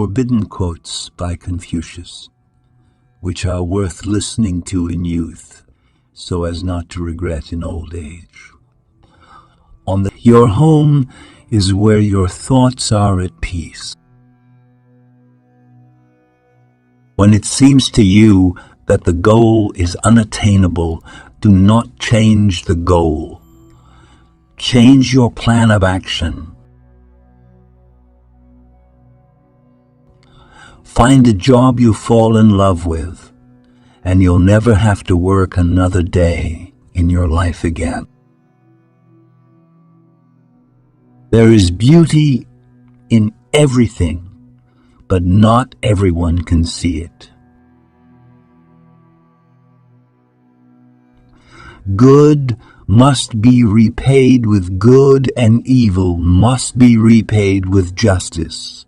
Forbidden quotes by Confucius, which are worth listening to in youth, so as not to regret in old age. Your home is where your thoughts are at peace. When it seems to you that the goal is unattainable, do not change the goal. Change your plan of action. Find a job you fall in love with, and you'll never have to work another day in your life again. There is beauty in everything, but not everyone can see it. Good must be repaid with good, and evil must be repaid with justice.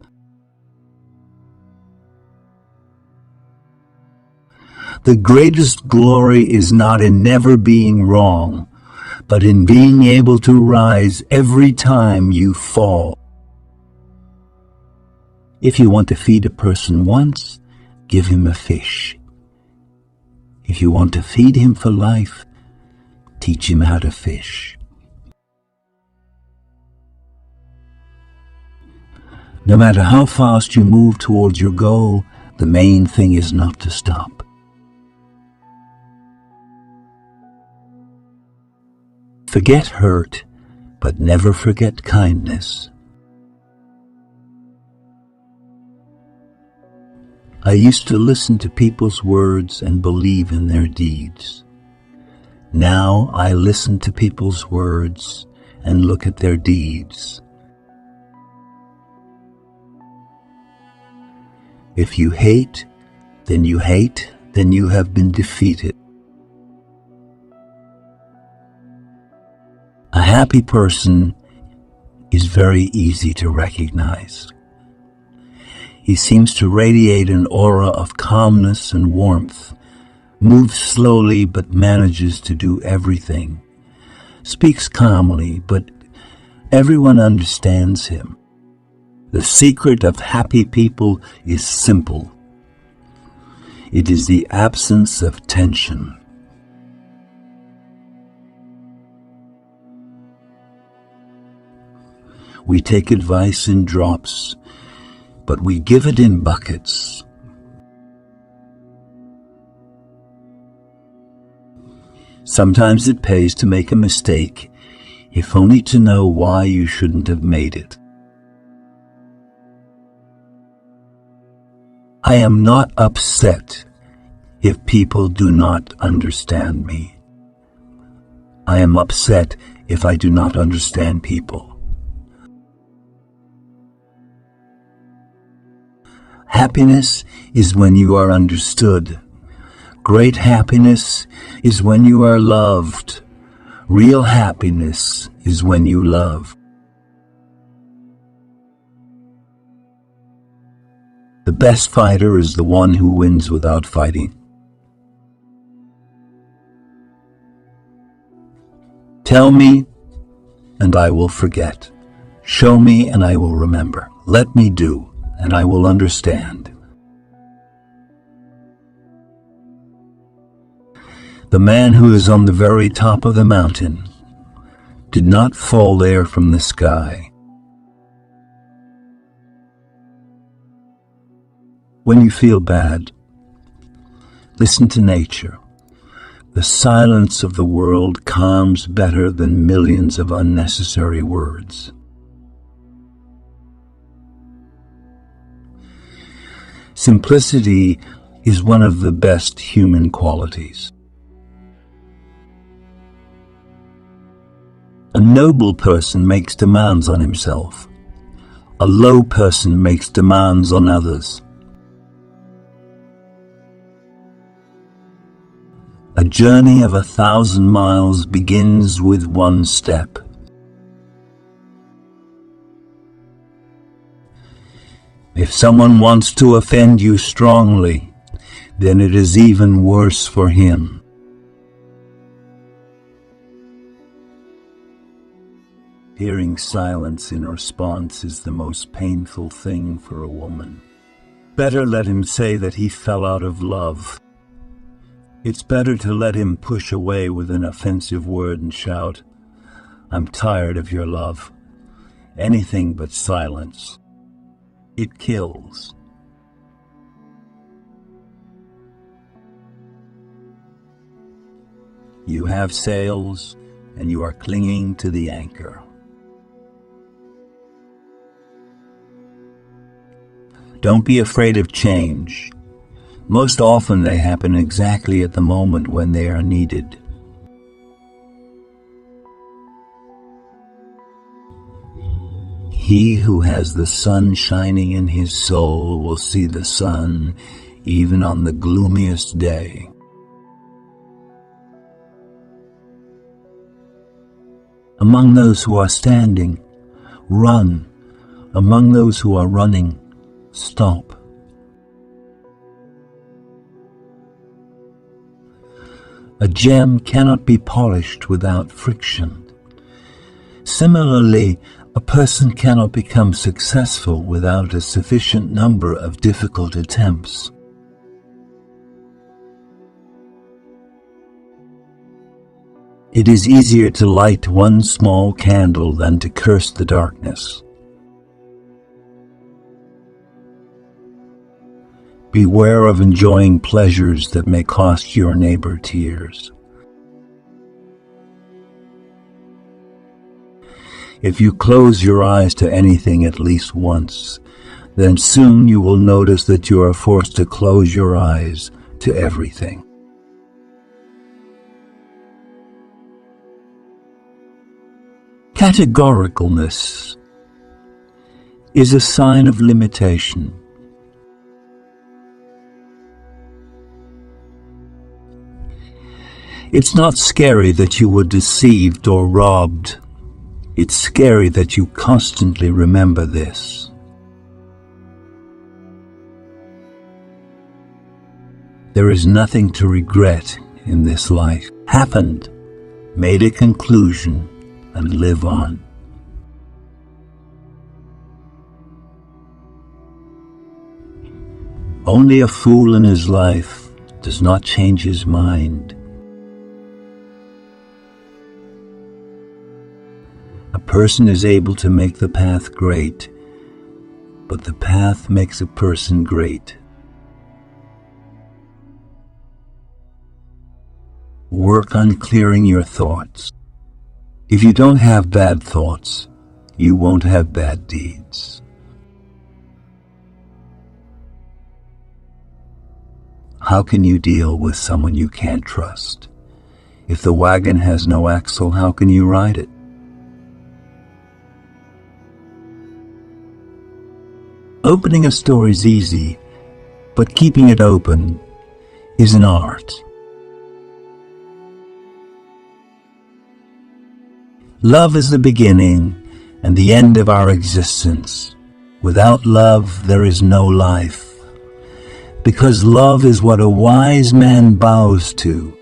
The greatest glory is not in never being wrong, but in being able to rise every time you fall. If you want to feed a person once, give him a fish. If you want to feed him for life, teach him how to fish. No matter how fast you move towards your goal, the main thing is not to stop. Forget hurt, but never forget kindness. I used to listen to people's words and believe in their deeds. Now I listen to people's words and look at their deeds. If you hate, then you have been defeated. A happy person is very easy to recognize. He seems to radiate an aura of calmness and warmth, moves slowly but manages to do everything, speaks calmly, but everyone understands him. The secret of happy people is simple. It is the absence of tension. We take advice in drops, but we give it in buckets. Sometimes it pays to make a mistake, if only to know why you shouldn't have made it. I am not upset if people do not understand me. I am upset if I do not understand people. Happiness is when you are understood. Great happiness is when you are loved. Real happiness is when you love. The best fighter is the one who wins without fighting. Tell me, and I will forget. Show me, and I will remember. Let me do, and I will understand. The man who is on the very top of the mountain did not fall there from the sky. When you feel bad, listen to nature. The silence of the world calms better than millions of unnecessary words. Simplicity is one of the best human qualities. A noble person makes demands on himself. A low person makes demands on others. A journey of 1,000 miles begins with one step. If someone wants to offend you strongly, then it is even worse for him. Hearing silence in response is the most painful thing for a woman. Better let him say that he fell out of love. It's better to let him push away with an offensive word and shout, "I'm tired of your love." Anything but silence. It kills. You have sails, and you are clinging to the anchor. Don't be afraid of change. Most often they happen exactly at the moment when they are needed. He who has the sun shining in his soul will see the sun even on the gloomiest day. Among those who are standing, run. Among those who are running, stop. A gem cannot be polished without friction. Similarly, a person cannot become successful without a sufficient number of difficult attempts. It is easier to light one small candle than to curse the darkness. Beware of enjoying pleasures that may cost your neighbor tears. If you close your eyes to anything at least once, then soon you will notice that you are forced to close your eyes to everything. Categoricalness is a sign of limitation. It's not scary that you were deceived or robbed. It's scary that you constantly remember this. There is nothing to regret in this life. Happened, made a conclusion, and live on. Only a fool in his life does not change his mind. A person is able to make the path great, but the path makes a person great. Work on clearing your thoughts. If you don't have bad thoughts, you won't have bad deeds. How can you deal with someone you can't trust? If the wagon has no axle, how can you ride it? Opening a store is easy, but keeping it open is an art. Love is the beginning and the end of our existence. Without love, there is no life, because love is what a wise man bows to.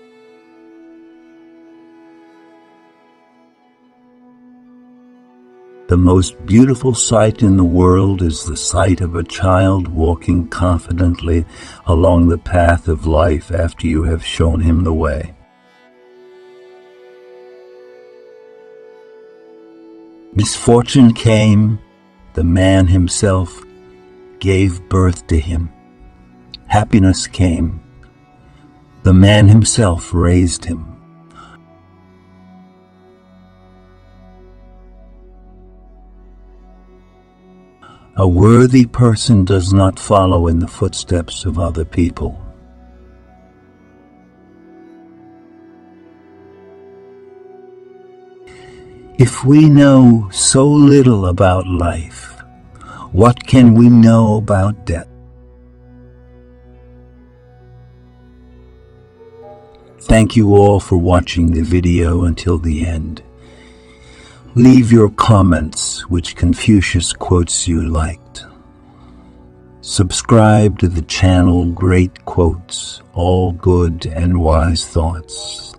The most beautiful sight in the world is the sight of a child walking confidently along the path of life after you have shown him the way. Misfortune came, the man himself gave birth to him. Happiness came, the man himself raised him. A worthy person does not follow in the footsteps of other people. If we know so little about life, what can we know about death? Thank you all for watching the video until the end. Leave your comments which Confucius quotes you liked. Subscribe to the channel Great Quotes, All Good and Wise Thoughts.